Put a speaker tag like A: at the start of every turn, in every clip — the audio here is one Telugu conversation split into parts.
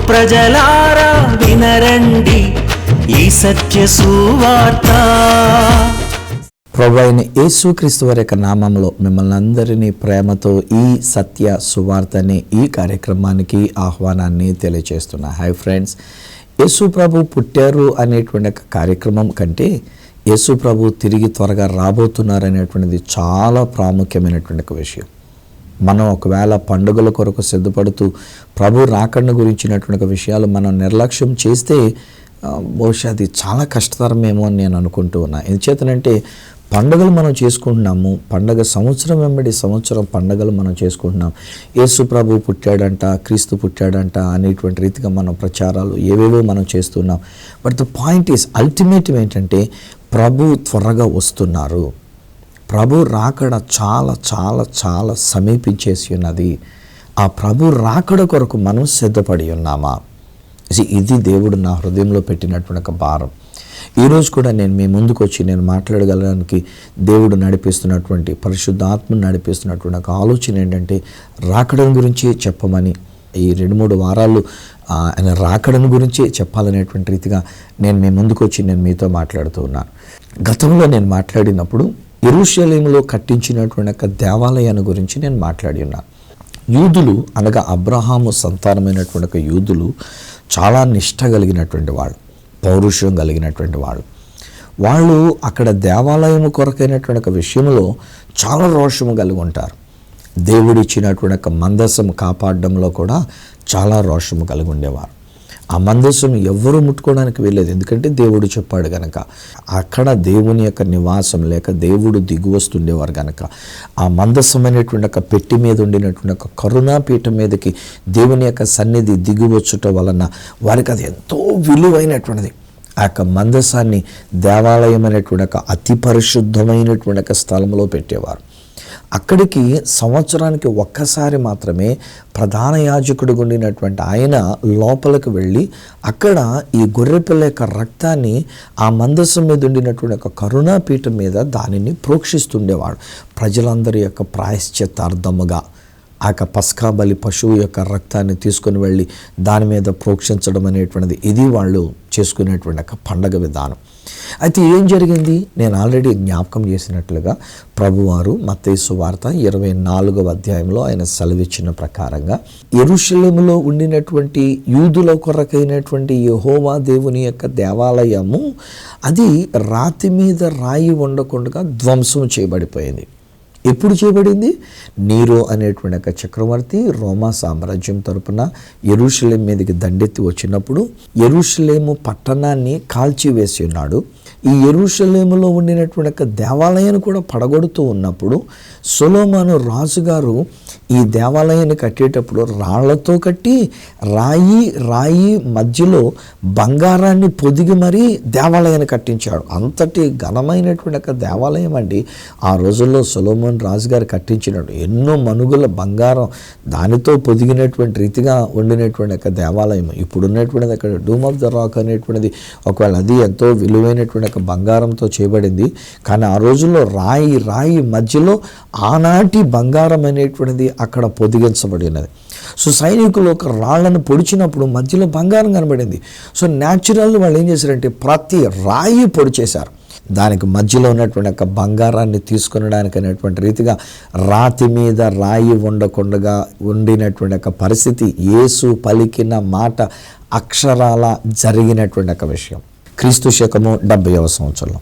A: ప్రజలారా వినరండి ఈ సత్య సువార్త.
B: ప్రభువైన యేసుక్రీస్తు వారి యొక్క నామంలో మిమ్మల్ని అందరినీ ప్రేమతో ఈ సత్య సువార్త అనే ఈ కార్యక్రమానికి ఆహ్వానాన్ని తెలియజేస్తున్నా. హాయ్ ఫ్రెండ్స్, యేసు ప్రభు పుట్టారు అనేటువంటి కార్యక్రమం కంటే యేసు ప్రభు తిరిగి త్వరగా రాబోతున్నారు అనేటువంటిది చాలా ప్రాముఖ్యమైనటువంటి విషయం. మనం ఒకవేళ పండుగల కొరకు సిద్ధపడుతూ ప్రభు రాకడ గురించినటువంటి విషయాలు మనం నిర్లక్ష్యం చేస్తే బహుశా అది చాలా కష్టతరమేమో అని నేను అనుకుంటూ ఉన్నా. ఎందుచేతనంటే పండుగలు మనం చేసుకుంటున్నాము, పండగ సంవత్సరం వెంబడి సంవత్సరం పండుగలు మనం చేసుకుంటున్నాం. యేసు ప్రభు పుట్టాడంట, క్రీస్తు పుట్టాడంట అనేటువంటి రీతిగా మనం ప్రచారాలు ఏవేవో మనం చేస్తున్నాం. But the point is ultimate ఏంటంటే ప్రభు త్వరగా వస్తున్నారు. ప్రభు రాకడ చాలా చాలా చాలా సమీపించేసి ఉన్నది. ఆ ప్రభు రాకడ కొరకు మనం సిద్ధపడి ఉన్నామా? ఇది దేవుడు నా హృదయంలో పెట్టినటువంటి ఒక భారం. ఈరోజు కూడా నేను మీ ముందుకు వచ్చి నేను మాట్లాడగలడానికి దేవుడు నడిపిస్తున్నటువంటి పరిశుద్ధాత్మను నడిపిస్తున్నటువంటి ఒక ఆలోచన ఏంటంటే రాకడను గురించి చెప్పమని. ఈ 2-3 వారాలు ఆయన రాకడను గురించి చెప్పాలనేటువంటి రీతిగా నేను మీ ముందుకు వచ్చి నేను మీతో మాట్లాడుతూ ఉన్నాను. గతంలో నేను మాట్లాడినప్పుడు యెరూషలేములో కట్టించినటువంటి ఒక దేవాలయాన్ని గురించి నేను మాట్లాడి ఉన్నాను. యూదులు అనగా అబ్రహాము సంతానమైనటువంటి ఒక యూదులు చాలా నిష్ఠ కలిగినటువంటి వాళ్ళు, పౌరుషం కలిగినటువంటి వాళ్ళు అక్కడ దేవాలయం కొరకైనటువంటి ఒక విషయంలో చాలా రోషము కలిగి ఉంటారు. దేవుడు ఇచ్చినటువంటి ఒక మందసం కాపాడడంలో కూడా చాలా రోషము కలిగి ఉండేవారు. ఆ మందసం ఎవ్వరూ ముట్టుకోవడానికి వెళ్ళలేదు, ఎందుకంటే దేవుడు చెప్పాడు కనుక. అక్కడ దేవుని యొక్క నివాసం లేక దేవుడు దిగు వస్తుండేవారు కనుక ఆ మందసం అనేటువంటి ఒక పెట్టి మీద ఉండినటువంటి ఒక కరుణాపీఠం మీదకి దేవుని యొక్క సన్నిధి దిగువచ్చుట వలన వారికి అది ఎంతో విలువైనటువంటిది. ఆ యొక్క మందసాన్ని దేవాలయం అనేటువంటి ఒక అతి పరిశుద్ధమైనటువంటి ఒక స్థలంలో పెట్టేవారు. అక్కడికి సంవత్సరానికి ఒక్కసారి మాత్రమే ప్రధాన యాజకుడు ఉండినటువంటి ఆయన లోపలికి వెళ్ళి అక్కడ ఈ గొర్రెపిల్ల యొక్క రక్తాన్ని ఆ మందసం మీద ఉండినటువంటి ఒక కరుణాపీఠం మీద దానిని ప్రోక్షిస్తుండేవాడు. ప్రజలందరి యొక్క ప్రాయశ్చిత్తార్థముగా ఆ యొక్క పస్కా బలి పశువు యొక్క రక్తాన్ని తీసుకుని వెళ్ళి దాని మీద ప్రోక్షించడం అనేటువంటిది ఇది వాళ్ళు చేసుకునేటువంటి ఒక పండగ విధానం. అయితే ఏం జరిగింది? నేను ఆల్రెడీ జ్ఞాపకం చేసినట్లుగా ప్రభువారు మత్తయి సువార్త 24వ అధ్యాయంలో ఆయన సెలవిచ్చిన ప్రకారంగా యెరూషలేములో ఉండినటువంటి యూదుల కొరకైనటువంటి యెహోవా దేవుని యొక్క దేవాలయము అది రాతి మీద రాయి ఉండకుండా ధ్వంసం చేయబడిపోయింది. ఎప్పుడు చేయబడింది? నీరో అనేటువంటి ఒక చక్రవర్తి రోమా సామ్రాజ్యం తరపున యెరూషలేం మీదకి దండెత్తి వచ్చినప్పుడు యెరూషలేము పట్టణాన్ని కాల్చివేసి ఉన్నాడు. ఈ యెరూషలేములో ఉండినటువంటి ఒక దేవాలయాన్ని కూడా పడగొడుతూ ఉన్నప్పుడు సొలొమోను రాజుగారు ఈ దేవాలయాన్ని కట్టేటప్పుడు రాళ్లతో కట్టి రాయి మధ్యలో బంగారాన్ని పొదిగి మరీ దేవాలయాన్ని కట్టించాడు. అంతటి ఘనమైనటువంటి ఒక దేవాలయం అండి. ఆ రోజుల్లో సొలొమోను రాజుగారు కట్టించినట్టు ఎన్నో మనుగుల బంగారం దానితో పొదిగినటువంటి రీతిగా ఉండినటువంటి ఒక దేవాలయం. ఇప్పుడున్నటువంటిది అక్కడ డూమ్ ఆఫ్ ద రాక్ అనేటువంటిది ఒకవేళ అది ఎంతో విలువైనటువంటి ఒక బంగారంతో చేయబడింది. కానీ ఆ రోజుల్లో రాయి మధ్యలో ఆనాటి బంగారం అనేటువంటిది అక్కడ పొదిగించబడి ఉన్నది. సో సైనికులు ఒక రాళ్లను పొడిచినప్పుడు మధ్యలో బంగారం కనబడింది. సో న్యాచురల్ వాళ్ళు ఏం చేశారంటే ప్రతి రాయి పొడిచేశారు. దానికి మధ్యలో ఉన్నటువంటి ఒక బంగారాన్ని తీసుకునడానికి అనేటువంటి రీతిగా రాతి మీద రాయి ఉండకుండా ఉండినటువంటి ఒక పరిస్థితి యేసు పలికిన మాట అక్షరాల జరిగినటువంటి ఒక విషయం. క్రీస్తు శకము 70వ సంవత్సరంలో.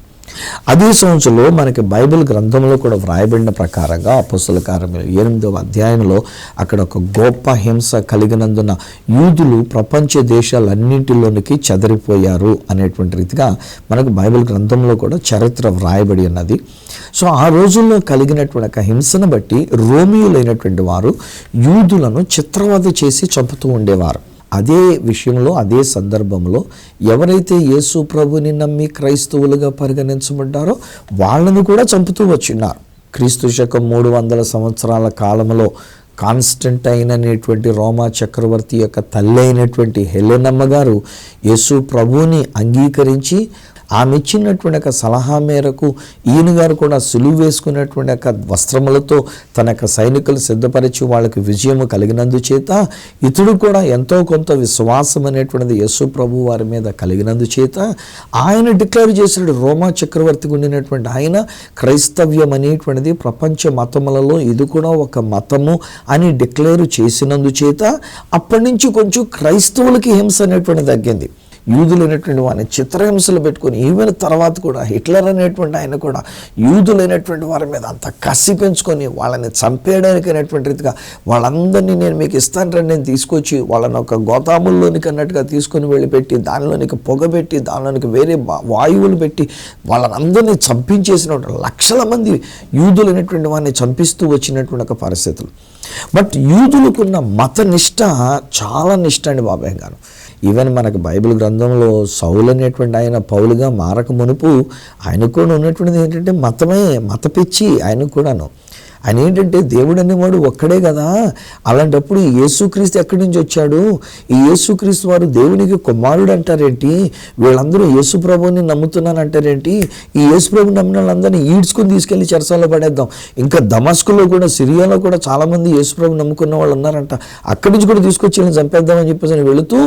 B: అదే సంవత్సరంలో మనకి బైబిల్ గ్రంథంలో కూడా వ్రాయబడిన ప్రకారంగా అపోస్తల కార్యములు 8వ అధ్యాయంలో అక్కడ ఒక గొప్ప హింస కలిగినందున యూదులు ప్రపంచ దేశాలన్నింటిలోనికి చెదరిపోయారు అనేటువంటి రీతిగా మనకు బైబిల్ గ్రంథంలో కూడా చరిత్ర వ్రాయబడి ఉన్నది. సో ఆ రోజుల్లో కలిగినటువంటి ఒక హింసను బట్టి రోమియులైనటువంటి వారు యూదులను చిత్రవధ చేసి చంపుతూ ఉండేవారు. అదే విషయంలో అదే సందర్భంలో ఎవరైతే యేసు ప్రభుని నమ్మి క్రైస్తవులుగా పరిగణించబడ్డారో వాళ్ళను కూడా చంపుతూ వచ్చిన్నారు. క్రీస్తు శకం 300 సంవత్సరాల కాలంలో కాన్స్టంటైన్ అనేటువంటి రోమా చక్రవర్తి యొక్క తల్లి అయినటువంటి హెలెనమ్మ గారు యేసు ప్రభువుని అంగీకరించి ఆమె ఇచ్చినటువంటి యొక్క సలహా మేరకు ఈయన గారు కూడా సులువు వేసుకున్నటువంటి యొక్క వస్త్రములతో తన యొక్క సైనికులు సిద్ధపరిచి వాళ్ళకి విజయము కలిగినందుచేత ఇతడు కూడా ఎంతో కొంత విశ్వాసం అనేటువంటిది యేసు ప్రభు వారి మీద కలిగినందుచేత ఆయన డిక్లేర్ చేశాడు. రోమా చక్రవర్తికి ఉండినటువంటి ఆయన క్రైస్తవ్యం అనేటువంటిది ప్రపంచ మతములలో ఇది కూడా ఒక మతము అని డిక్లేర్ చేసినందుచేత అప్పటి నుంచి కొంచెం క్రైస్తవులకి హింస అనేటువంటిది తగ్గింది. యూదులైనటువంటి వారిని చిత్రహింసలు పెట్టుకొని ఈవెన్ తర్వాత కూడా హిట్లర్ అనేటువంటి ఆయన కూడా యూదులైనటువంటి వారి మీద అంత కసి పెంచుకొని వాళ్ళని చంపేయడానికి అనేటువంటి రీతిగా వాళ్ళందరినీ నేను మీకు ఇస్తాను రండి, నేను తీసుకొచ్చి వాళ్ళని ఒక గోతాముల్లోనికి అన్నట్టుగా తీసుకొని వెళ్ళి పెట్టి దానిలోనికి పొగ పెట్టి దానిలోనికి వేరే వాయువులు పెట్టి వాళ్ళని అందరినీ చంపించేసినటువంటి లక్షల మంది యూదులైనటువంటి వారిని చంపిస్తూ వచ్చినటువంటి ఒక పరిస్థితులు. బట్ యూదులకున్న మత నిష్ట చాలా నిష్ట అండి బాబాయ్ గారు. ఈవెన్ మనకు బైబిల్ గ్రంథంలో సౌలు అనేటువంటి ఆయన పౌలుగా మారక మునుపు ఆయనకు కూడా ఉన్నటువంటిది ఏంటంటే మతమే, మత పిచ్చి ఆయనకు కూడాను. ఆయన ఏంటంటే దేవుడు అనేవాడు ఒక్కడే కదా, అలాంటప్పుడు యేసుక్రీస్తు ఎక్కడి నుంచి వచ్చాడు, ఈ యేసుక్రీస్తు వారు దేవునికి కుమారుడు అంటారేంటి, వీళ్ళందరూ యేసు ప్రభువుని నమ్ముతున్నాను అంటారేంటి, ఈ యేసు ప్రభుని నమ్మిన వాళ్ళందరినీ ఈడ్చుకుని తీసుకెళ్లి చెరసాల్లో పడేద్దాం. ఇంకా దమస్కులో కూడా సిరియాలో కూడా చాలామంది యేసు ప్రభు నమ్ముకున్న వాళ్ళు ఉన్నారంట, అక్కడి నుంచి కూడా తీసుకొచ్చి వీళ్ళని చంపేద్దామని చెప్పేసి వెళుతూ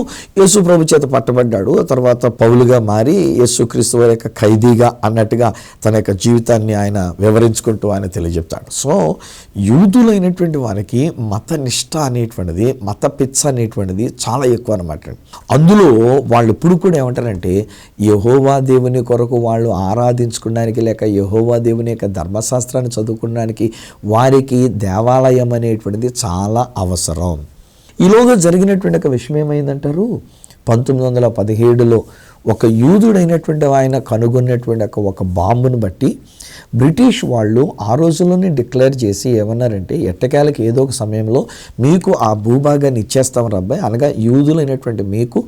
B: యేసు ప్రభు చేత పట్టబడ్డాడు. ఆ తర్వాత పౌలుగా మారి యేసుక్రీస్తు వారి యొక్క ఖైదీగా అన్నట్టుగా తన యొక్క జీవితాన్ని ఆయన వివరించుకుంటూ ఆయన తెలియజెప్తాడు. సో యూదులైనటువంటి వారికి మత నిష్ట అనేటువంటిది, మత పిచ్చ అనేటువంటిది చాలా ఎక్కువ అన్నమాట. అందులో వాళ్ళు ఇప్పుడు కూడా ఏమంటారంటే యెహోవా దేవుని కొరకు వాళ్ళు ఆరాధించుకోవడానికి లేక యెహోవా దేవుని యొక్క ధర్మశాస్త్రాన్ని చదువుకోవడానికి వారికి దేవాలయం అనేటువంటిది చాలా అవసరం. ఈలోగా జరిగినటువంటి ఒక విషయం ఏమైందంటారు, 1917లో ఒక యూదుడైనటువంటి ఆయన కనుగొన్నటువంటి ఒక బాంబును బట్టి బ్రిటిష్ వాళ్ళు ఆ రోజుల్లోనే డిక్లేర్ చేసి ఏమన్నారంటే ఎట్టకేలకి ఏదో ఒక సమయంలో మీకు ఆ భూభాగాన్ని ఇచ్చేస్తాం రబ్బాయి, అనగా యూదులైనటువంటి మీకు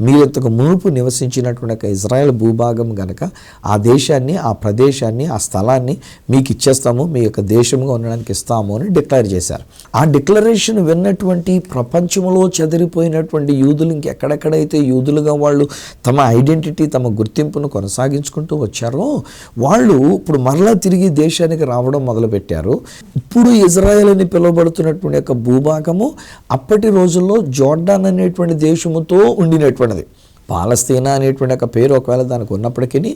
B: మీరంతకు మునుపు నివసించినటువంటి ఇజ్రాయెల్ భూభాగం గనక ఆ దేశాన్ని, ఆ ప్రదేశాన్ని, ఆ స్థలాన్ని మీకు ఇచ్చేస్తాము, మీ యొక్క దేశంగా ఉండడానికి ఇస్తాము అని డిక్లేర్ చేశారు. ఆ డిక్లరేషన్ విన్నటువంటి ప్రపంచంలో చెదిరిపోయినటువంటి యూదులు ఇంకెక్కడెక్కడైతే యూదులుగా వాళ్ళు తమ ఐడెంటిటీ, తమ గుర్తింపును కొనసాగించుకుంటూ వచ్చారో వాళ్ళు ఇప్పుడు మరలా తిరిగి దేశానికి రావడం మొదలుపెట్టారు. ఇప్పుడు ఇజ్రాయెల్ అని పిలువబడుతున్నటువంటి యొక్క భూభాగము అప్పటి రోజుల్లో జోర్డాన్ అనేటువంటి దేశముతో ఉండినటువంటిది. పాలస్తీనా అనేటువంటి ఒక పేరు ఒకవేళ దానికి ఉన్నప్పటికీ,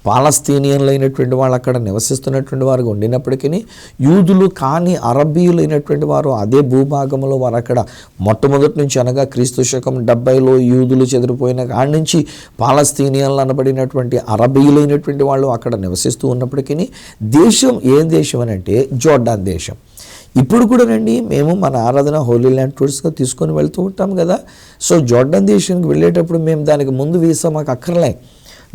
B: పాలస్తీనియన్లైనటువంటి వాళ్ళు అక్కడ నివసిస్తున్నటువంటి వారు ఉండినప్పటికీ, యూదులు కాని అరబీయులైనటువంటి వారు అదే భూభాగంలో వారు అక్కడ మొట్టమొదటి నుంచి అనగా క్రీస్తు శకం 70లో యూదులు చెదిరిపోయిన కాడి నుంచి పాలస్తీనియన్లు అనబడినటువంటి అరబీయులైనటువంటి వాళ్ళు అక్కడ నివసిస్తూ ఉన్నప్పటికీ దేశం ఏ దేశం అని అంటే జోర్డాన్ దేశం. ఇప్పుడు కూడా రండి మేము మన ఆరాధన హోలీ ల్యాండ్ టూర్స్గా తీసుకొని వెళ్తూ ఉంటాం కదా. సో జోర్డాన్ దేశానికి వెళ్ళేటప్పుడు మేము దానికి ముందు వీసా మాకు అక్కర్లే.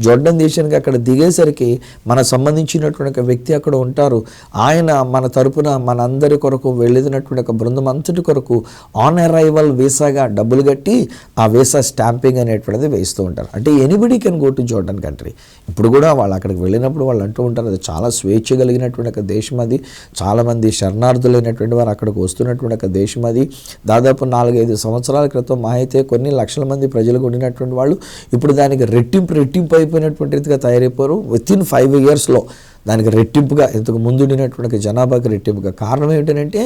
B: జోర్డాన్ దేశానికి అక్కడ దిగేసరికి మన సంబంధించినటువంటి ఒక వ్యక్తి అక్కడ ఉంటారు, ఆయన మన తరపున మన అందరి కొరకు వెళ్ళినటువంటి ఒక బృందం అంతటి కొరకు ఆన్ అరైవల్ వీసాగా డబ్బులు కట్టి ఆ వీసా స్టాంపింగ్ అనేటువంటిది వేస్తూ ఉంటారు. అంటే anybody can go to Jordan country. ఇప్పుడు కూడా వాళ్ళు అక్కడికి వెళ్ళినప్పుడు వాళ్ళు అంటూ ఉంటారు అది చాలా స్వేచ్ఛ కలిగినటువంటి ఒక దేశం, అది చాలామంది శరణార్థులైనటువంటి వారు అక్కడికి వస్తున్నటువంటి ఒక దేశం, అది దాదాపు 4-5 సంవత్సరాల క్రితం మా అయితే కొన్ని లక్షల మంది ప్రజలకు ఉండినటువంటి వాళ్ళు ఇప్పుడు దానికి రెట్టింపు అయిపోయినటువంటి రీతిగా తయారైపోయారు. వితిన్ 5 yearsలో దానికి రెట్టింపుగా, ఇంతకు ముందు ఉండినటువంటి జనాభాకి రెట్టింపుగా. కారణం ఏంటంటే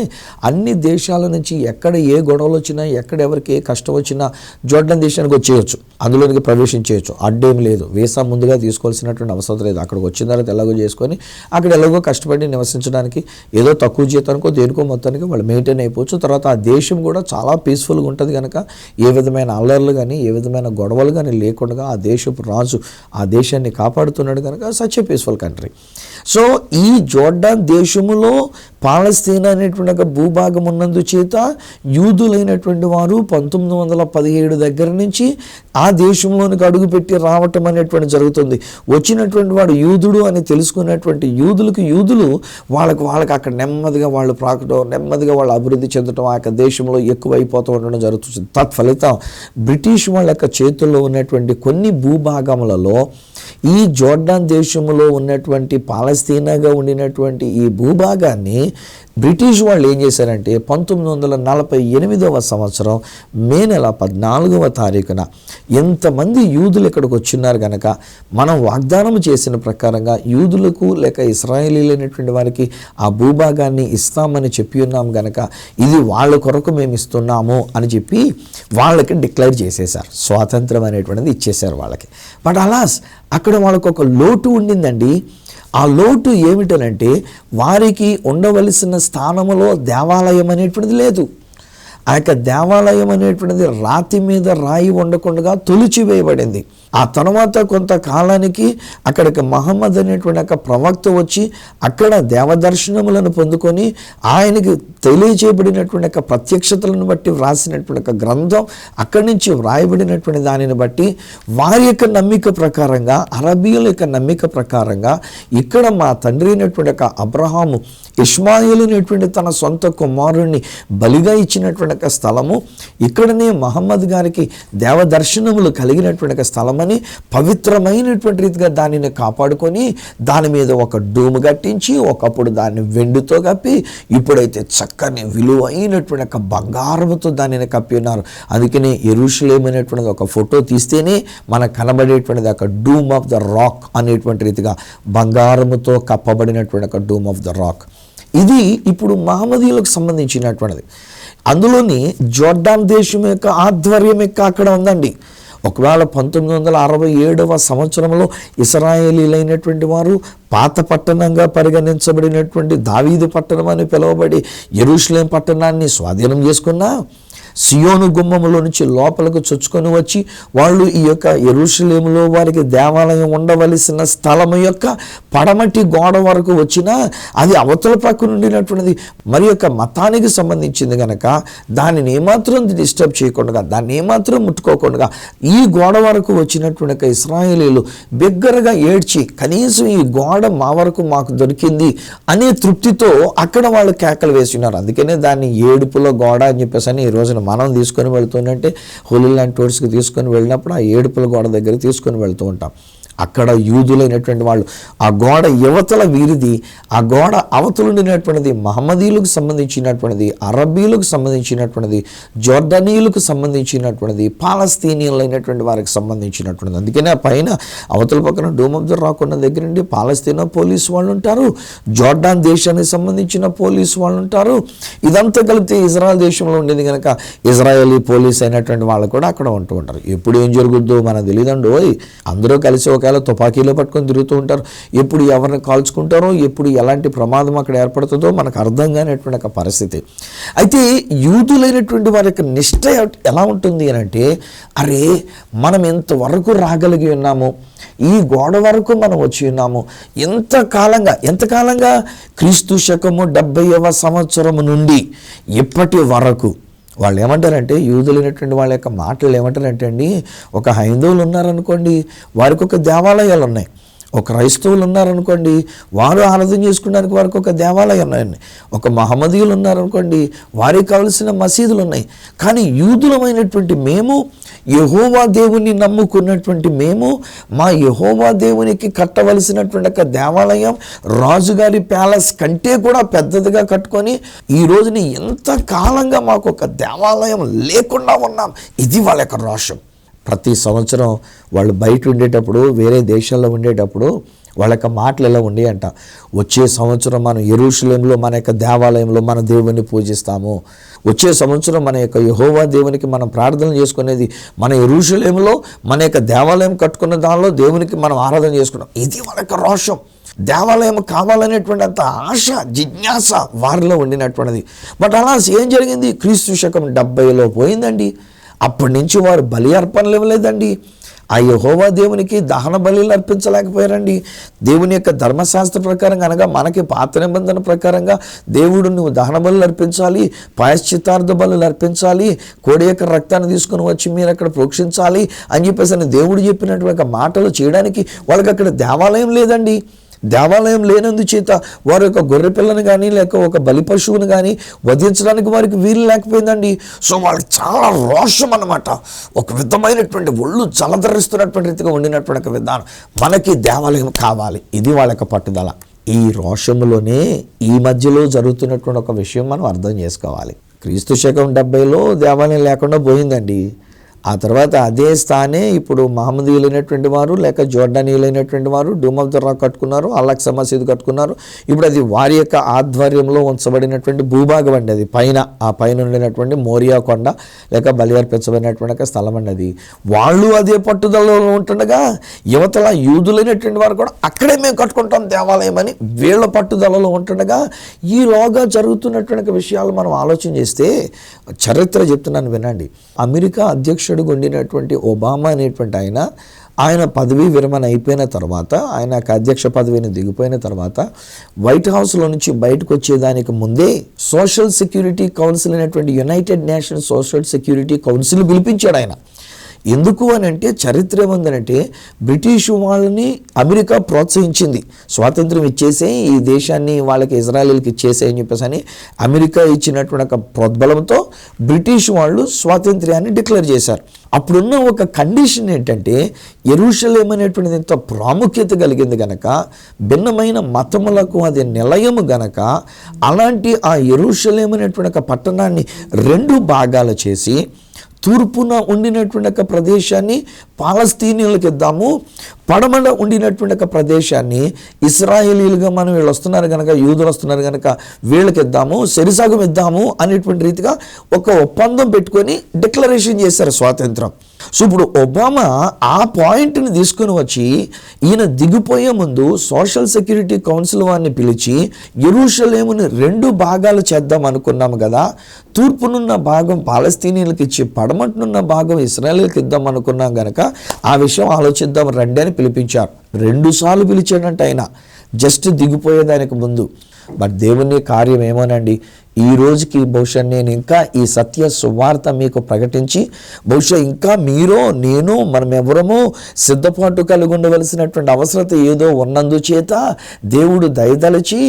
B: అన్ని దేశాల నుంచి ఎక్కడ ఏ గొడవలు వచ్చినా, ఎక్కడ ఎవరికి ఏ కష్టం వచ్చినా జోర్డాన్ దేశానికి వచ్చేయచ్చు, అందులోనికి ప్రవేశించేయచ్చు, అడ్డేం లేదు. వీసా ముందుగా తీసుకోవాల్సినటువంటి అవసరం లేదు. అక్కడికి వచ్చిన తర్వాత ఎలాగో చేసుకొని అక్కడ ఎలాగో కష్టపడి నివసించడానికి ఏదో తక్కువ జీతానికో దేనికో మొత్తానికి వాళ్ళు మెయింటైన్ అయిపోవచ్చు. తర్వాత ఆ దేశం కూడా చాలా పీస్ఫుల్గా ఉంటుంది కనుక ఏ విధమైన అల్లర్లు కానీ ఏ విధమైన గొడవలు కానీ లేకుండా ఆ దేశపు రాజు ఆ దేశాన్ని కాపాడుతున్నాడు కనుక such a peaceful country. So ఈ జోర్డాన్ దేశములో పాలస్తీనా అనేటువంటి ఒక భూభాగం ఉన్నందుచేత యూదులైనటువంటి వారు 1917 దగ్గర నుంచి ఆ దేశంలోనికి అడుగుపెట్టి రావటం అనేటువంటి జరుగుతుంది. వచ్చినటువంటి వాడు యూదుడు అని తెలుసుకున్నటువంటి యూదులు వాళ్ళకి అక్కడ నెమ్మదిగా వాళ్ళు ప్రాకటం, నెమ్మదిగా వాళ్ళు అభివృద్ధి చెందడం, ఆ యొక్క దేశంలో ఎక్కువైపోతూ ఉండడం జరుగుతుంది. తత్ఫలితం బ్రిటిష్ వాళ్ళ యొక్క చేతుల్లో ఉన్నటువంటి కొన్ని భూభాగములలో ఈ జోర్డాన్ దేశంలో ఉన్నటువంటి పాలస్తీనాగా ఉండినటువంటి ఈ భూభాగాన్ని బ్రిటిష్ వాళ్ళు ఏం చేశారంటే 1948 సంవత్సరం మే నెల 14వ తారీఖున ఎంతమంది యూదులు ఇక్కడికి వచ్చిన్నారు కనుక మనం వాగ్దానం చేసిన ప్రకారంగా యూదులకు లేక ఇశ్రాయేలీలైనటువంటి వారికి ఆ భూభాగాన్ని ఇస్తామని చెప్పి ఉన్నాం కనుక ఇది వాళ్ళ కొరకు మేము ఇస్తున్నాము అని చెప్పి వాళ్ళకి డిక్లేర్ చేసేశారు. స్వాతంత్రం అనేటువంటిది ఇచ్చేశారు వాళ్ళకి. బట్ అలాస్ అక్కడ వాళ్ళకు ఒక లోటు ఉండిందండి. ఆ లోటు ఏమిటనంటే వారికి ఉండవలసిన స్థానంలో దేవాలయం అనేటువంటిది లేదు. ఆ యొక్క దేవాలయం అనేటువంటిది రాతి మీద రాయి ఉండకుండా తొలిచివేయబడింది. ఆ తర్వాత కొంతకాలానికి అక్కడికి మహమ్మద్ అనేటువంటి ఒక ప్రవక్త వచ్చి అక్కడ దేవదర్శనములను పొందుకొని ఆయనకి తెలియజేయబడినటువంటి ఒక ప్రత్యక్షతలను బట్టి వ్రాసినటువంటి ఒక గ్రంథం అక్కడి నుంచి వ్రాయబడినటువంటి దానిని బట్టి వారి యొక్క నమ్మిక ప్రకారంగా, అరబీయుల యొక్క నమ్మిక ప్రకారంగా ఇక్కడ మా తండ్రి అయినటువంటి ఒక అబ్రహాము ఇష్మాయిలు అనేటువంటి తన సొంత కుమారుణ్ణి బలిగా ఇచ్చినటువంటి ఒక స్థలము, ఇక్కడనే మహమ్మద్ గారికి దేవదర్శనములు కలిగినటువంటి ఒక స్థలమని పవిత్రమైనటువంటి రీతిగా దానిని కాపాడుకొని దాని మీద ఒక డూము కట్టించి ఒకప్పుడు దాన్ని వెండితో కప్పి ఇప్పుడైతే చక్కని విలువైనటువంటి ఒక బంగారముతో దానిని కప్పి ఉన్నారు. అందుకనే యెరూషలేము అనేటువంటిది ఒక ఫోటో తీస్తేనే మనకు కనబడేటువంటిది ఒక డూమ్ ఆఫ్ ద రాక్ అనేటువంటి రీతిగా బంగారముతో కప్పబడినటువంటి ఒక డూమ్ ఆఫ్ ద రాక్. ఇది ఇప్పుడు మహమ్మదీయులకు సంబంధించినటువంటిది. అందులోని జోర్డాన్ దేశం యొక్క ఆధ్వర్యం యొక్క అక్కడ ఉందండి. ఒకవేళ 1967 సంవత్సరంలో ఇశ్రాయేలీలైనటువంటి వారు పాత పట్టణంగా పరిగణించబడినటువంటి దావీదు పట్టణం అని పిలువబడి యెరూషలేం పట్టణాన్ని స్వాధీనం చేసుకున్నా, సియోను గుమ్మములో నుంచి లోపలకు చొచ్చుకొని వచ్చి వాళ్ళు ఈ యొక్క యెరూషలేములో వారికి దేవాలయం ఉండవలసిన స్థలము యొక్క పడమటి గోడ వరకు వచ్చినా అది అవతల పక్క నుండినటువంటిది మరి యొక్క మతానికి సంబంధించింది కనుక దానిని ఏమాత్రం డిస్టర్బ్ చేయకుండా, దాన్ని ఏమాత్రం ముట్టుకోకుండా ఈ గోడ వరకు వచ్చినటువంటి ఇశ్రాయేలీలు బిగ్గరగా ఏడ్చి కనీసం ఈ గోడ మా వరకు మాకు దొరికింది అనే తృప్తితో అక్కడ వాళ్ళు కేకలు వేసినారు. అందుకనే దాన్ని ఏడుపుల గోడ అని చెప్పేసి అని ఈ రోజున మనం తీసుకొని వెళ్తుందంటే హోలీ ల్యాండ్ టూర్స్కి తీసుకొని వెళ్ళినప్పుడు ఆ ఏడుపుల గోడ దగ్గర తీసుకొని వెళ్తూ ఉంటాం. అక్కడ యూదులైనటువంటి వాళ్ళు ఆ గోడ యువతల వీరిది, ఆ గోడ అవతలుండినటువంటిది మహమ్మదీయులకు సంబంధించినటువంటిది, అరబీలకు సంబంధించినటువంటిది, జోర్డానీయులకు సంబంధించినటువంటిది, పాలస్తీనియన్లైనటువంటి వారికి సంబంధించినటువంటిది. అందుకనే ఆ పైన అవతల పక్కన డూమ్ ఆఫ్ ద రాక్ ఉన్న దగ్గర నుండి పాలస్తీనా పోలీసు వాళ్ళు ఉంటారు, జోర్డాన్ దేశానికి సంబంధించిన పోలీసు వాళ్ళు ఉంటారు. ఇదంతా కలిపితే ఇజ్రాయెల్ దేశంలో ఉండేది కనుక ఇజ్రాయేలీ పోలీస్ అయినటువంటి వాళ్ళు కూడా అక్కడ ఉంటూ ఉంటారు. ఎప్పుడు ఏం జరుగుద్దో మనకు తెలియదండి. అందరూ కలిసి ఒకవేళ తుపాకీలో పట్టుకొని తిరుగుతూ ఉంటారు. ఎప్పుడు ఎవరిని కాల్చుకుంటారో, ఎప్పుడు ఎలాంటి ప్రమాదం అక్కడ ఏర్పడుతుందో మనకు అర్థం కానిటువంటి ఒక పరిస్థితి. అయితే యూదులైనటువంటి వారి యొక్క నిష్ట ఎలా ఉంటుంది అని అంటే, అరే మనం ఎంతవరకు రాగలిగి ఉన్నాము, ఈ గోడ వరకు మనం వచ్చి ఉన్నాము, ఎంతకాలంగా క్రీస్తు శకము 70వ సంవత్సరము నుండి ఇప్పటి వరకు. వాళ్ళు ఏమంటారంటే, యూదులైనటువంటి వాళ్ళ యొక్క మాటలు ఏమంటారంటే అండి, ఒక హైందవులు ఉన్నారనుకోండి వారికి ఒక దేవాలయాలు ఉన్నాయి, ఒక క్రైస్తవులు ఉన్నారనుకోండి వారు ఆరాధన చేసుకోవడానికి వారికి ఒక దేవాలయం ఉన్నాయండి, ఒక మహమ్మదీయులు ఉన్నారనుకోండి వారికి కావలసిన మసీదులు ఉన్నాయి. కానీ యూదులమైనటువంటి మేము, యెహోవా దేవుని నమ్ముకున్నటువంటి మేము, మా యెహోవా దేవునికి కట్టవలసినటువంటి ఒక దేవాలయం రాజుగారి ప్యాలెస్ కంటే కూడా పెద్దదిగా కట్టుకొని ఈ రోజుని ఎంత కాలంగా మాకు ఒక దేవాలయం లేకుండా ఉన్నాం. ఇది వాళ్ళ యొక్క రోషం. ప్రతి సంవత్సరం వాళ్ళు బయట ఉండేటప్పుడు, వేరే దేశాల్లో ఉండేటప్పుడు వాళ్ళ యొక్క మాటలు ఎలా ఉండేయంట, వచ్చే సంవత్సరం మనం యెరూషలేంలో మన యొక్క దేవాలయంలో మన దేవుని పూజిస్తాము, వచ్చే సంవత్సరం మన యొక్క యెహోవా దేవునికి మనం ప్రార్థన చేసుకునేది మన యెరూషలేంలో మన యొక్క దేవాలయం కట్టుకున్న దానిలో దేవునికి మనం ఆరాధన చేసుకున్నాం. ఇది వాళ్ళ యొక్క రోషం. దేవాలయం కావాలనేటువంటి అంత ఆశ, జిజ్ఞాస వారిలో ఉండినటువంటిది. బట్ అలా ఏం జరిగింది, క్రీస్తు శకం 70లో పోయిందండి. అప్పటి నుంచి వారు బలి అర్పణలు ఇవ్వలేదండి. ఆ యెహోవా దేవునికి దహన బలులు అర్పించలేకపోయారండి. దేవుని యొక్క ధర్మశాస్త్ర ప్రకారంగా అనగా మనకి పాత నిబంధన ప్రకారంగా దేవుడు నువ్వు దహన బలులు అర్పించాలి, ప్రాయశ్చిత్తార్థ బలులు అర్పించాలి, కోడి యొక్క రక్తాన్ని తీసుకుని వచ్చి మీరు అక్కడ ప్రోక్షించాలి అని చెప్పేసి దేవుడు చెప్పినటువంటి మాటలు చేయడానికి వాళ్ళకి అక్కడ దేవాలయం లేదండి. దేవాలయం లేనందుచేత వారి యొక్క గొర్రె పిల్లని కానీ లేక ఒక బలి పశువుని కానీ వధించడానికి వారికి వీలు లేకపోయిందండి. సో వాళ్ళకి చాలా రోషం అన్నమాట. ఒక విధమైనటువంటి ఒళ్ళు జలధరిస్తున్నటువంటి రీతిగా ఉండినటువంటి ఒక విధానం, మనకి దేవాలయం కావాలి. ఇది వాళ్ళ యొక్క పట్టుదల. ఈ రోషములోనే ఈ మధ్యలో జరుగుతున్నటువంటి ఒక విషయం మనం అర్థం చేసుకోవాలి. క్రీస్తు శకం 70లో దేవాలయం లేకుండా పోయిందండి. ఆ తర్వాత అదే స్థానే ఇప్పుడు మహమ్మదీయులైనటువంటి వారు లేక జోర్డానీయులైనటువంటి వారు డూమ్ ఆఫ్ ద రాక్ కట్టుకున్నారు, అలక్సా మసీదు కట్టుకున్నారు. ఇప్పుడు అది వారి యొక్క ఆధ్వర్యంలో ఉంచబడినటువంటి భూభాగం అండి. అది పైన ఆ పైన ఉండినటువంటి మోరియా కొండ లేక బలి అర్పించబడినటువంటి స్థలం అండి. అది వాళ్ళు అదే పట్టుదలలో ఉంటుండగా యువతల యూదులైనటువంటి వారు కూడా అక్కడే మేము కట్టుకుంటాం దేవాలయం అని వీళ్ళ పట్టుదలలో ఉంటుండగా ఈలోగా జరుగుతున్నటువంటి విషయాలు మనం ఆలోచన చేస్తే చరిత్ర చెప్తున్నాను వినండి. అమెరికా అధ్యక్షుడు ఉండినటువంటి ఒబామా అనేటువంటి ఆయన పదవీ విరమణ అయిపోయిన తర్వాత, ఆయన అధ్యక్ష పదవిని దిగిపోయిన తర్వాత వైట్ హౌస్లో నుంచి బయటకు వచ్చేదానికి ముందే సోషల్ సెక్యూరిటీ కౌన్సిల్ అనేటువంటి United nations social security council పిలిపించాడు ఆయన. ఎందుకు అని అంటే చరిత్ర ఏముందనంటే బ్రిటిష్ వాళ్ళని అమెరికా ప్రోత్సహించింది, స్వాతంత్రం ఇచ్చేసే ఈ దేశాన్ని వాళ్ళకి ఇజ్రాయెల్కి ఇచ్చేసే అని చెప్పేసి అని అమెరికా ఇచ్చినటువంటి ఒక ప్రోద్బలంతో బ్రిటిష్ వాళ్ళు స్వాతంత్ర్యాన్ని డిక్లేర్ చేశారు. అప్పుడున్న ఒక కండిషన్ ఏంటంటే యెరూషలేం అనేటువంటిది ఎంతో ప్రాముఖ్యత కలిగింది గనక, భిన్నమైన మతములకు అది నిలయము గనక, అలాంటి ఆ యెరూషలేం అనేటువంటి ఒక పట్టణాన్ని 2 భాగాలు చేసి తూర్పున ఉండినటువంటి ఒక ప్రదేశాన్ని పాలస్తీనియులకు ఇద్దాము, పడమట ఉండినటువంటి ఒక ప్రదేశాన్ని ఇశ్రాయేలీలుగా మనం వీళ్ళు వస్తున్నారు కనుక, యూదులు వస్తున్నారు కనుక వీళ్ళకి ఇద్దాము, సెరిసాగం ఇద్దాము అనేటువంటి రీతిగా ఒక ఒప్పందం పెట్టుకొని డిక్లరేషన్ చేశారు స్వాతంత్రం. సో ఇప్పుడు ఒబామా ఆ పాయింట్ని తీసుకుని వచ్చి ఈయన దిగిపోయే ముందు సోషల్ సెక్యూరిటీ కౌన్సిల్ వారిని పిలిచి యెరూషలేముని 2 భాగాలు చేద్దాం అనుకున్నాము కదా, తూర్పునున్న భాగం పాలస్తీనీయులకు ఇచ్చి పడమటనున్న భాగం ఇశ్రాయేలుకి ఇద్దాం అనుకున్నాం కనుక ఆ విషయం ఆలోచిద్దాం రండి అని పిలిపించారు. 2 సార్లు పిలిచాడంట ఆయన జస్ట్ దిగిపోయేదానికి ముందు. బట్ దేవుని కార్యం ఏమోనండి, ఈ రోజుకి బహుశా నేను ఇంకా ఈ సత్య సువార్త మీకు ప్రకటించి బహుశా ఇంకా మీరో నేను మనం ఎవరమో సిద్ధపాటు కలిగి ఉండవలసినటువంటి అవసరత ఏదో ఉన్నందుచేత దేవుడు దయదలిచి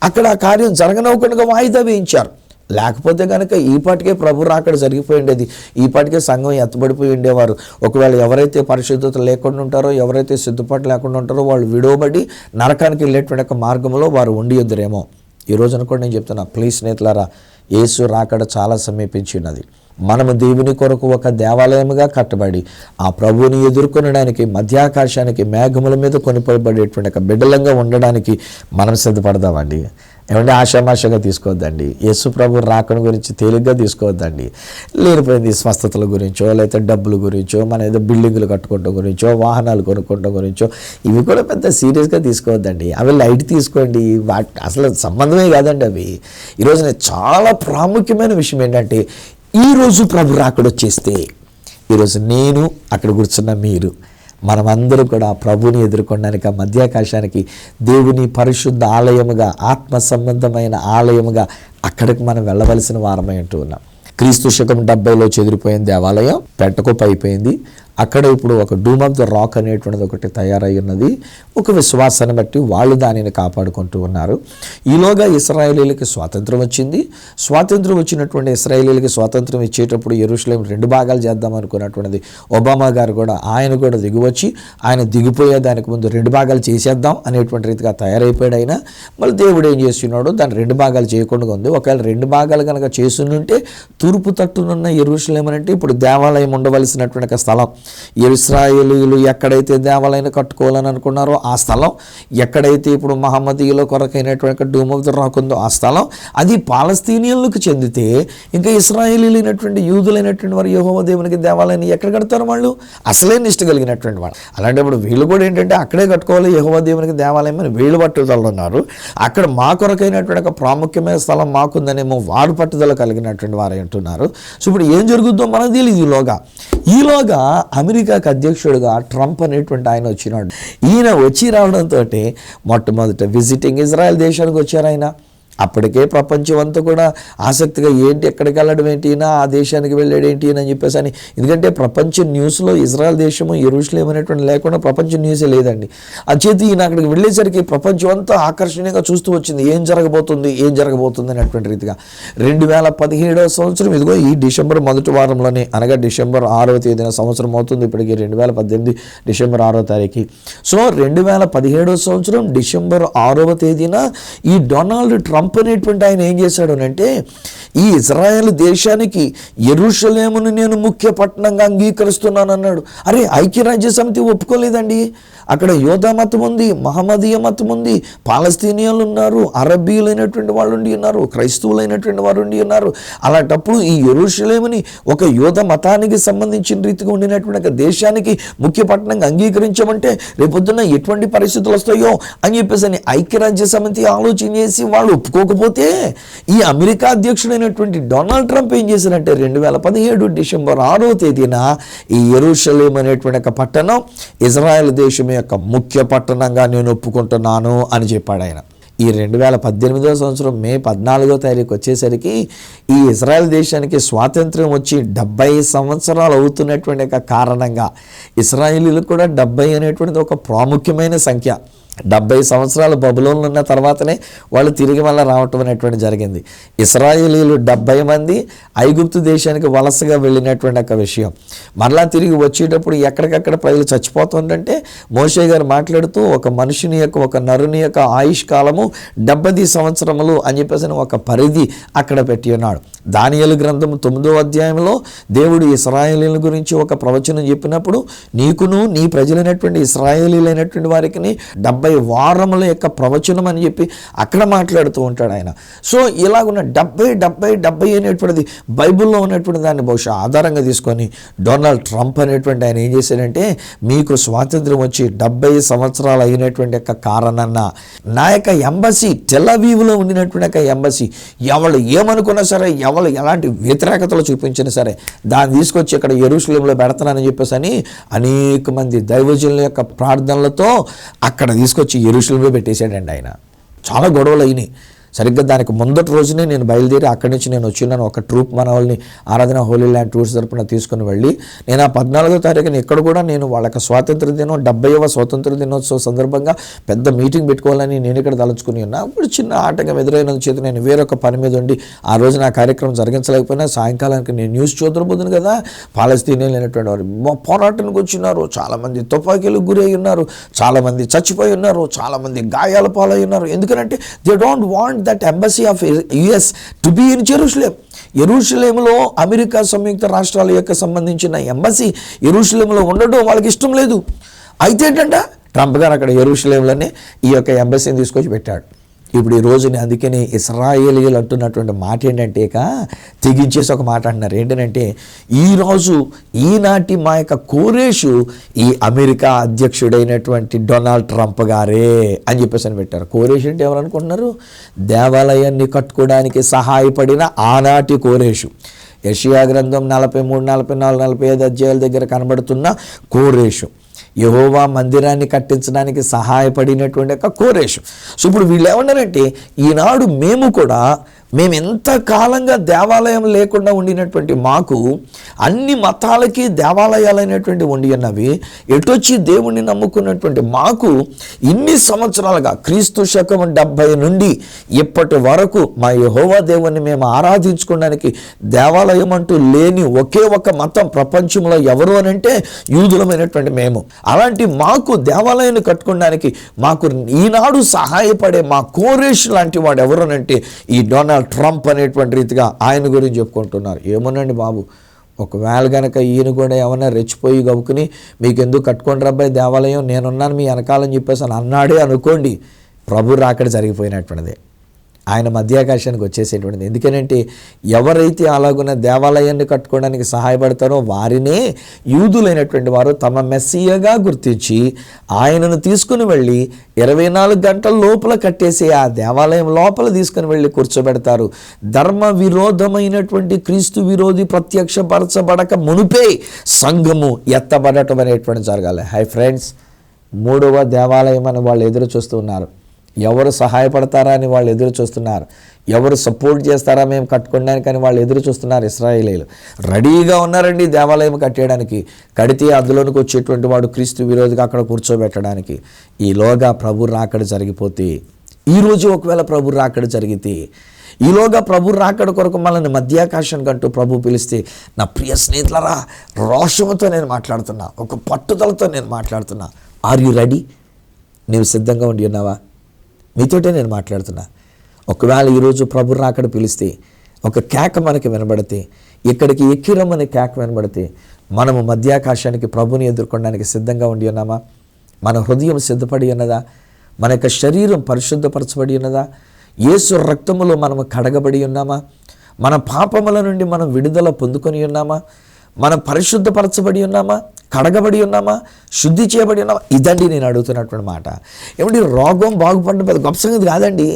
B: అక్కడ ఆ కార్యం జరగనవ్వకుండా వాయిదా వేయించారు. లేకపోతే కనుక ఈ పాటికే ప్రభు రాకడ జరిగిపోయి ఉండేది, ఈ పాటికే సంఘం ఎత్తబడిపోయి ఉండేవారు. ఒకవేళ ఎవరైతే పరిశుద్ధత లేకుండా ఉంటారో, ఎవరైతే సిద్ధపాటు లేకుండా ఉంటారో వాళ్ళు విడవబడి నరకానికి వెళ్ళేటువంటి ఒక మార్గంలో వారు ఉండి ఎదురేమో. ఈ రోజున కూడా నేను చెప్తున్నా, ప్లీజ్ స్నేహితులారా, యేసు రాకడ చాలా సమీపించి ఉన్నది. మనము దేవుని కొరకు ఒక దేవాలయముగా కట్టబడి ఆ ప్రభువుని ఎదుర్కొనడానికి మధ్యాకాశానికి మేఘముల మీద కొనిపోబడేటువంటి ఒక బిడ్డలంగా ఉండడానికి మనం సిద్ధపడదామండి. ఏమంటే ఆషామాషగా తీసుకోవద్దండి. యేసు ప్రభు రాకడ గురించి తేలిగ్గా తీసుకోవద్దండి. లేనిపోయింది స్వస్థతల గురించో లేకపోతే డబ్బుల గురించో మన ఏదో బిల్డింగులు కట్టుకోవడం గురించో వాహనాలు కొనుక్కోవడం గురించో ఇవి కూడా పెద్ద సీరియస్గా తీసుకోవద్దండి. అవి లైట్ తీసుకోండి, వాటి అసలు సంబంధమే కాదండి అవి. ఈరోజు చాలా ప్రాముఖ్యమైన విషయం ఏంటంటే ఈరోజు ప్రభు రాకడ వచ్చేస్తే ఈరోజు నేను అక్కడ కూర్చున్న మీరు మనమందరూ కూడా ప్రభుని ఎదుర్కొనడానికి ఆ మధ్యాకాశానికి దేవుని పరిశుద్ధ ఆలయముగా ఆత్మ సంబంధమైన ఆలయముగా అక్కడికి మనం వెళ్ళవలసిన వారమై అంటూ ఉన్నాం. క్రీస్తు శకం 70లో చెదిరిపోయిన దేవాలయం పెంటకొప్ప అయిపోయింది. అక్కడ ఇప్పుడు ఒక డూమ్ ఆఫ్ ద రాక్ అనేటువంటిది ఒకటి తయారై ఉన్నది. ఒక విశ్వాసాన్ని బట్టి వాళ్ళు దానిని కాపాడుకుంటూ ఉన్నారు. ఈలోగా ఇశ్రాయేలీలకి స్వాతంత్రం వచ్చింది. స్వాతంత్రం వచ్చినటువంటి ఇశ్రాయేలీలకి స్వాతంత్రం ఇచ్చేటప్పుడు యెరూషలేం 2 భాగాలు చేద్దాం అనుకున్నటువంటిది ఒబామా గారు కూడా ఆయన కూడా దిగివచ్చి ఆయన దిగిపోయే దానికి ముందు 2 భాగాలు చేసేద్దాం అనేటువంటి రీతిగా తయారైపోయాడు. ఆయన మళ్ళీ దేవుడు ఏం చేస్తున్నాడు, దాన్ని 2 భాగాలు చేయకుండా ఉంది. ఒకవేళ 2 భాగాలు కనుక చేస్తుంటే తూర్పు తట్టునున్న యెరూషలేం అంటే ఇప్పుడు దేవాలయం ఉండవలసినటువంటి ఒక స్థలం, ఇశ్రాయేలీయులు ఎక్కడైతే దేవాలయాన్ని కట్టుకోవాలని అనుకున్నారో ఆ స్థలం, ఎక్కడైతే ఇప్పుడు మహమ్మదీయుల కొరకైనటువంటి డూమ్ ఆఫ్ ద రాక్ ఉందో ఆ స్థలం, అది పాలస్తీనియన్లకు చెందితే ఇంకా ఇశ్రాయేలీలైనటువంటి యూదులైనటువంటి వారు యెహోవా దేవునికి దేవాలయాన్ని ఎక్కడ కడతారు? వాళ్ళు అసలే నిష్ట కలిగినటువంటి వాళ్ళు. అలాంటప్పుడు వీళ్ళు కూడా ఏంటంటే అక్కడే కట్టుకోవాలి యెహోవా దేవునికి దేవాలయం అని వీళ్ళు పట్టుదల ఉన్నారు. అక్కడ మా కొరకైనటువంటి ఒక ప్రాముఖ్యమైన స్థలం మాకుందనేమో వారు పట్టుదల కలిగినటువంటి వారు అంటున్నారు. సో ఇప్పుడు ఏం జరుగుతుందో మనకు తెలియదు. ఈలోగా అమెరికాకు అధ్యక్షుడుగా ట్రంప్ అనేటువంటి ఆయన వచ్చినాడు. ఈయన వచ్చి రావడంతో మొట్టమొదట విజిటింగ్ ఇజ్రాయెల్ దేశానికి వచ్చారు. అప్పటికే ప్రపంచం అంతా కూడా ఆసక్తిగా ఏంటి ఎక్కడికి వెళ్ళడం ఏంటినా, ఆ దేశానికి వెళ్ళాడు ఏంటి అని చెప్పేసి అని. ఎందుకంటే ప్రపంచ న్యూస్లో ఇజ్రాయెల్ దేశము యెరూషలేము అనేటువంటి లేకుండా ప్రపంచ న్యూసే లేదండి. చేతి ఈయన అక్కడికి వెళ్ళేసరికి ప్రపంచం అంతా ఆకర్షణీయంగా చూస్తూ వచ్చింది, ఏం జరగబోతుంది అనేటువంటి రీతిగా. 2017 సంవత్సరం ఇదిగో ఈ డిసెంబర్ మొదటి వారంలోనే, అనగా డిసెంబర్ 6వ తేదీన సంవత్సరం అవుతుంది ఇప్పటికి, 2018 డిసెంబర్ 6వ తారీఖు. సో 2017 సంవత్సరం డిసెంబర్ 6వ తేదీన ఈ డొనాల్డ్ ట్రంప్ అనేటువంటి ఆయన ఏం చేశాడు అంటే, ఈ ఇజ్రాయెల్ దేశానికి యెరూషలేమును నేను ముఖ్య పట్టణంగా అంగీకరిస్తున్నాను అన్నాడు. అరే, ఐక్యరాజ్య సమితి ఒప్పుకోలేదండి. అక్కడ యోధా మతం ఉంది, మహమ్మదీయ మతం ఉంది, పాలస్తీనియన్లు ఉన్నారు, అరబీలైనటువంటి వాళ్ళు ఉండి ఉన్నారు, క్రైస్తవులైనటువంటి వారు ఉండి ఉన్నారు. అలాంటప్పుడు ఈ యెరూషలేముని ఒక యోధ మతానికి సంబంధించిన రీతిగా ఉండినటువంటి ఒక దేశానికి ముఖ్య పట్టణంగా అంగీకరించమంటే రేపొద్దున ఎటువంటి పరిస్థితులు వస్తాయో అని చెప్పేసి ఐక్యరాజ్య సమితి ఆలోచన చేసి వాళ్ళు ఒప్పుకోకపోతే ఈ అమెరికా అధ్యక్షుడైనటువంటి డొనాల్డ్ ట్రంప్ ఏం చేశారంటే 2017 డిసెంబర్ 6వ తేదీన ఈ యెరూషలేం అనేటువంటి ఒక పట్టణం ఇజ్రాయెల్ దేశం యొక్క ముఖ్య పట్టణంగా నేను ఒప్పుకుంటున్నాను అని చెప్పాడు ఆయన. ఈ 2018 సంవత్సరం మే 14వ తారీఖు వచ్చేసరికి ఈ ఇజ్రాయెల్ దేశానికి స్వాతంత్ర్యం వచ్చి 70 సంవత్సరాలు అవుతున్నటువంటి కారణంగా ఇజ్రాయేలీలు కూడా 70 అనేటువంటిది ఒక ప్రాముఖ్యమైన సంఖ్య. 70 సంవత్సరాలు బబులోన్లో ఉన్న తర్వాతనే వాళ్ళు తిరిగి మళ్ళీ రావటం అనేటువంటి జరిగింది. ఇశ్రాయేలీలు 70 మంది ఐగుప్తు దేశానికి వలసగా వెళ్ళినటువంటి ఒక విషయం. మరలా తిరిగి వచ్చేటప్పుడు ఎక్కడికక్కడ ప్రజలు చచ్చిపోతుందంటే మోషే గారు మాట్లాడుతూ ఒక మనుషుని యొక్క, ఒక నరుని యొక్క ఆయుష్ కాలము 70 సంవత్సరములు అని చెప్పేసి ఒక పరిధి అక్కడ పెట్టి ఉన్నాడు. దానియేలు గ్రంథం 9వ అధ్యాయంలో దేవుడు ఇశ్రాయేలీల గురించి ఒక ప్రవచనం చెప్పినప్పుడు, నీకును నీ ప్రజలైనటువంటి ఇశ్రాయేలీలైనటువంటి వారికి 70 వారముల యొక్క ప్రవచనం అని చెప్పి అక్కడ మాట్లాడుతూ ఉంటాడు ఆయన. సో ఇలాగున్న 70 అనేటువంటిది బైబిల్లో ఉన్నటువంటి దాన్ని బహుశా ఆధారంగా తీసుకొని డొనాల్డ్ ట్రంప్ అనేటువంటి ఆయన ఏం చేశాడంటే, మీకు స్వాతంత్ర్యం వచ్చి 70 సంవత్సరాలు అయినటువంటి యొక్క కారణాన నా యొక్క ఎంబసీ టెల్ అవీవ్లో ఉండినటువంటి యొక్క ఎంబసీ ఎవరు ఏమనుకున్నా సరే, ఎవరు ఎలాంటి వ్యతిరేకతలు చూపించినా సరే దాన్ని తీసుకొచ్చి ఇక్కడ యెరూషలేంలో పెడతానని చెప్పేసి అని అనేక మంది దైవజనుల యొక్క ప్రార్థనలతో అక్కడ తీసుకొచ్చి యెరూషలేంలో పెట్టేశాడండి ఆయన. చాలా గొడవలు అయినాయి. సరిగ్గా దానికి ముందటి రోజునే నేను బయలుదేరి అక్కడి నుంచి నేను వచ్చినాను. ఒక ట్రూప్ మన వాళ్ళని ఆరాధన హోలీ ల్యాండ్ టూర్స్ తరపున తీసుకుని వెళ్ళి నేను ఆ 14వ తారీఖున ఇక్కడ కూడా నేను వాళ్ళకి స్వాతంత్ర దినం 70వ స్వాతంత్ర దినోత్సవ సందర్భంగా పెద్ద మీటింగ్ పెట్టుకోవాలని నేను ఇక్కడ తలుచుకుని ఉన్నా. అప్పుడు చిన్న ఆటంకం ఎదురైన చేత నేను వేరొక పని మీద ఉండి ఆ రోజు నా కార్యక్రమం జరిగించలేకపోయినా సాయంకాలానికి నేను న్యూస్ చూడబోతుంది కదా, పాలస్తీనియన్లు అయినటువంటి వారు పోరాటానికి వచ్చినారు, చాలామంది తుపాకీలకు గురి అయి ఉన్నారు, చాలామంది చచ్చిపోయి ఉన్నారు, చాలామంది గాయాల పాలై ఉన్నారు. ఎందుకంటే they don't want that embassy of US to be in Jerusalem. యెరూషలేములో అమెరికా సంయుక్త రాష్ట్రాల యొక్క సంబంధించిన ఎంబసీ యెరూషలేములో ఉండడం వాళ్ళకి ఇష్టం లేదు. అయితే ఏంటంటే ట్రంప్ గారు అక్కడ యెరూషలేంలోనే ఈ యొక్క ఎంబసీని తీసుకొచ్చి పెట్టాడు. ఇప్పుడు ఈ రోజుని అందుకని ఇశ్రాయేలీయులు అంటున్నటువంటి మాట ఏంటంటే తెగించేసి ఒక మాట అంటున్నారు. ఏంటంటే ఈరోజు ఈనాటి మా యొక్క కోరేషు ఈ అమెరికా అధ్యక్షుడైనటువంటి డొనాల్డ్ ట్రంప్ గారే అని చెప్పేసి అని పెట్టారు. కోరేషు అంటే ఎవరు అనుకుంటున్నారు? దేవాలయాన్ని కట్టుకోవడానికి సహాయపడిన ఆనాటి కోరేషు. యెషయా గ్రంథం 43, 44, 45 అధ్యాయాల దగ్గర కనబడుతున్న కోరేషు, యెహోవా మందిరాన్ని కట్టించడానికి సహాయపడినటువంటి ఒక కోరేషు. సో ఇప్పుడు వీళ్ళు ఏమన్నారంటే, ఈనాడు మేము ఎంత కాలంగా దేవాలయం లేకుండా ఉండినటువంటి మాకు, అన్ని మతాలకి దేవాలయాలైనటువంటి ఉండి అన్నవి, ఎటొచ్చి దేవుణ్ణి నమ్ముకున్నటువంటి మాకు ఇన్ని సంవత్సరాలుగా క్రీస్తు శకం 70 నుండి ఇప్పటి వరకు మా యెహోవా దేవుణ్ణి మేము ఆరాధించుకోవడానికి దేవాలయం అంటూ లేని ఒకే ఒక మతం ప్రపంచంలో ఎవరు అని అంటే యూదులమైనటువంటి మేము. అలాంటి మాకు దేవాలయాన్ని కట్టుకోవడానికి మాకు ఈనాడు సహాయపడే మా కోరేష్ లాంటి వాడు ఎవరు అని అంటే ఈ డొనాల్డ్ ట్రంప్ అనేటువంటి రీతిగా ఆయన గురించి చెప్పుకుంటున్నారు. ఏమోనండి బాబు, ఒకవేళ కనుక ఈయన కూడా ఏమన్నా రెచ్చిపోయి గవ్వుకుని మీకు ఎందుకు కట్టుకోండి రబ్బాయి దేవాలయం, నేనున్నాను మీ వెనకాలని చెప్పేసి అని అన్నాడే అనుకోండి, ప్రభు రాకడ జరిగిపోయినటువంటిదే. ఆయన మధ్యాకాశానికి వచ్చేసేటువంటిది. ఎందుకనంటే ఎవరైతే అలాగున్న దేవాలయాన్ని కట్టుకోవడానికి సహాయపడతారో వారినే యూదులైనటువంటి వారు తమ మెస్సియగా గుర్తించి ఆయనను తీసుకుని వెళ్ళి 24 గంటల లోపల కట్టేసి ఆ దేవాలయం లోపల తీసుకుని వెళ్ళి కూర్చోబెడతారు. ధర్మ విరోధమైనటువంటి క్రీస్తు విరోధి ప్రత్యక్షపరచబడక మునిపే సంఘము ఎత్తబడటం అనేటువంటి జరగాలి. హై ఫ్రెండ్స్, 3వ దేవాలయం అని వాళ్ళు ఎదురు చూస్తూ ఉన్నారు. ఎవరు సహాయపడతారా అని వాళ్ళు ఎదురు చూస్తున్నారు. ఎవరు సపోర్ట్ చేస్తారా మేము కట్టుకోవడానికి అని వాళ్ళు ఎదురు చూస్తున్నారు. ఇశ్రాయేలీయులు రెడీగా ఉన్నారండి దేవాలయం కట్టేయడానికి. కడితే అందులోనికి వచ్చేటువంటి వాడు క్రీస్తు విరోధిగా అక్కడ కూర్చోబెట్టడానికి. ఈలోగా ప్రభు రాకడ జరిగిపోతే, ఈరోజు ఒకవేళ ప్రభు రాకడ జరిగితే, ఈలోగా ప్రభు రాకడ కొరకు మనల్ని మధ్యాకాశానికి అంటూ ప్రభు పిలిస్తే, నా ప్రియ స్నేహితులరా, రోషముతో నేను మాట్లాడుతున్నా, ఒక పట్టుదలతో నేను మాట్లాడుతున్నా. Are you ready? నీవు సిద్ధంగా ఉండి ఉన్నావా? మీతోటే నేను మాట్లాడుతున్నా. ఒకవేళ ఈరోజు ప్రభు రాకడ పిలిస్తే, ఒక కేక మనకి వినబడితే, ఇక్కడికి ఎక్కిరమ్మని కేక వినబడితే, మనము మధ్యాకాశానికి ప్రభుని ఎదుర్కొనడానికి సిద్ధంగా ఉండి ఉన్నామా? మన హృదయం సిద్ధపడి ఉన్నదా? మన యొక్క శరీరం పరిశుద్ధపరచబడి ఉన్నదా? యేసు రక్తములో మనము కడగబడి ఉన్నామా? మన పాపముల నుండి మనం విడుదల పొందుకొని ఉన్నామా? మనం పరిశుద్ధపరచబడి ఉన్నామా? కడగబడి ఉన్నామా? శుద్ధి చేయబడి ఉన్నామా? ఇదండి నేను అడుగుతున్నటువంటి మాట. ఏమంటే రోగం బాగుపడడం పెద్ద గొప్ప సంగతి కాదండి.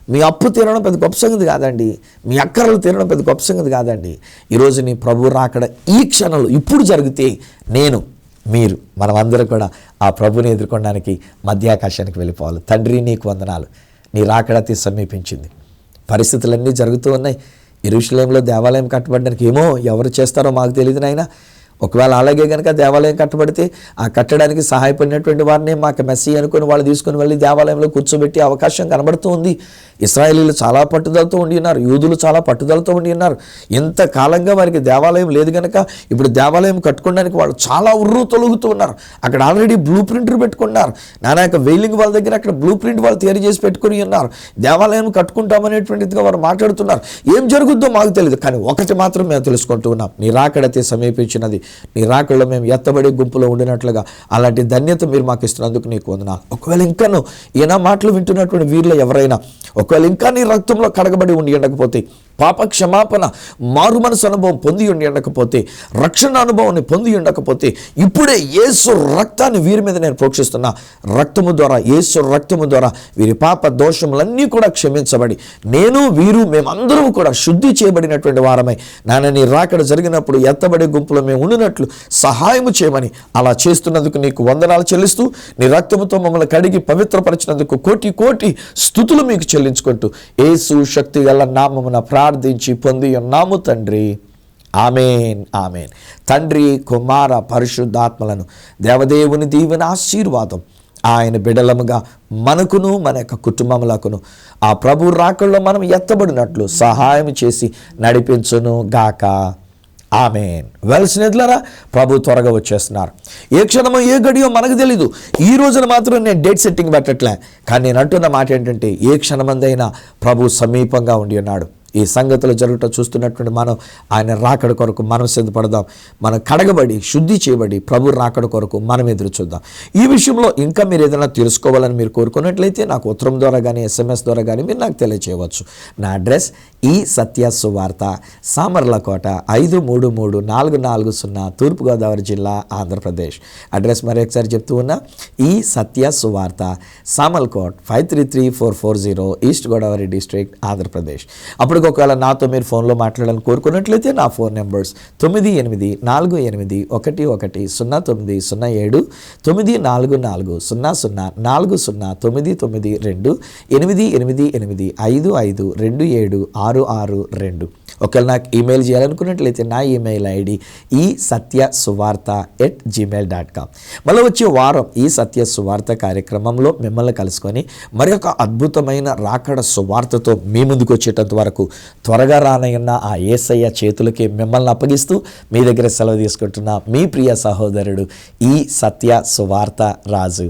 B: మీ అప్పు తీరడం పెద్ద గొప్ప సంగతి కాదండి. మీ అక్కరలు తీరడం పెద్ద గొప్ప సంగతి కాదండి. ఈరోజు నీ ప్రభు రాకడ ఈ క్షణంలో ఇప్పుడు జరిగితే, మీరు మనమందరం కూడా ఆ ప్రభుని ఎదుర్కొనడానికి మధ్యాకాశానికి వెళ్ళిపోవాలి. తండ్రి, నీకు వందనాలు. నీ రాకడ అతి సమీపించింది. పరిస్థితులన్నీ జరుగుతూ ఉన్నాయి. యెరూషలేములో దేవాలయం కట్టబడడానికి ఏమో ఎవరు చేస్తారో మాకు తెలియదు నాయనా. ఒకవేళ అలాగే కనుక దేవాలయం కట్టబడితే ఆ కట్టడానికి సహాయపడినటువంటి వారిని మాకు మెస్సీ అనుకుని వాళ్ళు తీసుకుని వెళ్ళి దేవాలయంలో కూర్చోబెట్టే అవకాశం కనబడుతూ ఉంది. ఇశ్రాయేలీలు చాలా పట్టుదలతో ఉండి ఉన్నారు. యూదులు చాలా పట్టుదలతో ఉండి ఉన్నారు. ఇంతకాలంగా వారికి దేవాలయం లేదు కనుక ఇప్పుడు దేవాలయం కట్టుకోవడానికి వాళ్ళు చాలా ఉర్రు తొలుగుతూ ఉన్నారు. అక్కడ ఆల్రెడీ బ్లూ ప్రింట్ పెట్టుకున్నారు. నానా యొక్క వెయిలింగ్ వాళ్ళ దగ్గర అక్కడ బ్లూ ప్రింట్ వాళ్ళు తయారు చేసి పెట్టుకుని ఉన్నారు. దేవాలయం కట్టుకుంటామనేటువంటిదిగా వారు మాట్లాడుతున్నారు. ఏం జరుగుద్దో మాకు తెలియదు, కానీ ఒకటి మాత్రం మేము తెలుసుకుంటూ ఉన్నాం, నీ రాకడైతే సమీపించినది. నీ రాకడలో మేము ఎత్తబడే గుంపులో ఉండినట్లుగా అలాంటి ధన్యత మీరు మాకు ఇస్తున్నందుకు నీకు వందనాలు. ఒకవేళ ఇంకాను ఈయన మాటలు వింటున్నటువంటి వీరిలో ఎవరైనా ఒకవేళ ఇంకా నీ రక్తంలో కడగబడి ఉండి ఉండకపోతే, పాప క్షమాపణ మారు మనసు అనుభవం పొంది ఉండి ఉండకపోతే, రక్షణ అనుభవాన్ని పొంది ఉండకపోతే, ఇప్పుడే యేసు రక్తాన్ని వీరి మీద నేను ప్రోక్షిస్తున్నా. రక్తము ద్వారా, యేసు రక్తము ద్వారా వీరి పాప దోషములన్నీ కూడా క్షమించబడి వీరు మేమందరం కూడా శుద్ధి చేయబడినటువంటి వారమై నాన్న నీ రాకడ జరిగినప్పుడు ఎత్తబడే గుంపులో మేము ఉండినట్లు సహాయము చేయమని అలా చేస్తున్నందుకు నీకు వందనాలు చెల్లిస్తూ, నీ రక్తముతో మమ్మల్ని కడిగి పవిత్రపరిచినందుకు కోటి కోటి స్తుతులు మీకు చెల్లించుకుంటూ యేసు శక్తి గల నామమున ప్రార్థించి పొంది ఉన్నాము తండ్రి. ఆమేన్, ఆమేన్. తండ్రి, కుమార, పరిశుద్ధాత్మలను దేవదేవుని దీవెన ఆశీర్వాదం ఆయన బిడలముగా మనకును మన యొక్క కుటుంబములకును ఆ ప్రభు రాకడలో మనం ఎత్తబడినట్లు సహాయం చేసి నడిపించును గాక. ఆమేన్. స్నేహితులారా, ప్రభు త్వరగా వచ్చేస్తున్నారు. ఏ క్షణమో ఏ గడియో మనకు తెలీదు. ఈ రోజున మాత్రం నేను డేట్ సెట్టింగ్ పెట్టట్లే, కానీ నేను అంటున్న మాట ఏంటంటే ఏ క్షణమందైనా ప్రభు సమీపంగా ఉండి ఉన్నాడు. ఈ సంగతులు జరుగుట చూస్తున్నటువంటి మనం ఆయన రాకడ కొరకు మనం సిద్ధపడదాం. మనం కడగబడి శుద్ధి చేయబడి ప్రభు రాకడ కొరకు మనం ఎదురు చూద్దాం. ఈ విషయంలో ఇంకా మీరు ఏదైనా తెలుసుకోవాలని మీరు కోరుకున్నట్లయితే నాకు ఉత్తరం ద్వారా కానీ SMS ద్వారా కానీ మీరు నాకు తెలియచేయవచ్చు. నా అడ్రస్ ఈ సత్య సువార్త, సామర్లకోట 533440, తూర్పుగోదావరి జిల్లా, ఆంధ్రప్రదేశ్. అడ్రస్ మరొకసారి చెప్తూ ఉన్నా, ఈ సత్య సువార్త, సామర్లకోట్ 533440, ఈస్ట్ గోదావరి డిస్ట్రిక్ట్, ఆంధ్రప్రదేశ్. అప్పుడు ఒకవేళ నాతో మీరు ఫోన్లో మాట్లాడాలని కోరుకున్నట్లయితే నా ఫోన్ నెంబర్స్ 9848110907, 94400409992, 8888552762. ఒకవేళ నాకు ఈమెయిల్ చేయాలనుకున్నట్లయితే నా ఈమెయిల్ ID ఈ సత్య సువార్త @gmail.com. మళ్ళీ వచ్చే వారం ఈ సత్య సువార్త కార్యక్రమంలో మిమ్మల్ని కలుసుకొని మరి ఒక అద్భుతమైన రాకడ సువార్తతో మీ ముందుకు వచ్చేటంత వరకు త్వరగా రానయ్యున్న ఆ యేసయ్య చేతులకి మిమ్మల్ని అప్పగిస్తూ మీ దగ్గర సెలవు తీసుకుంటున్న మీ ప్రియ సహోదరుడు ఈ సత్య సువార్త రాజు.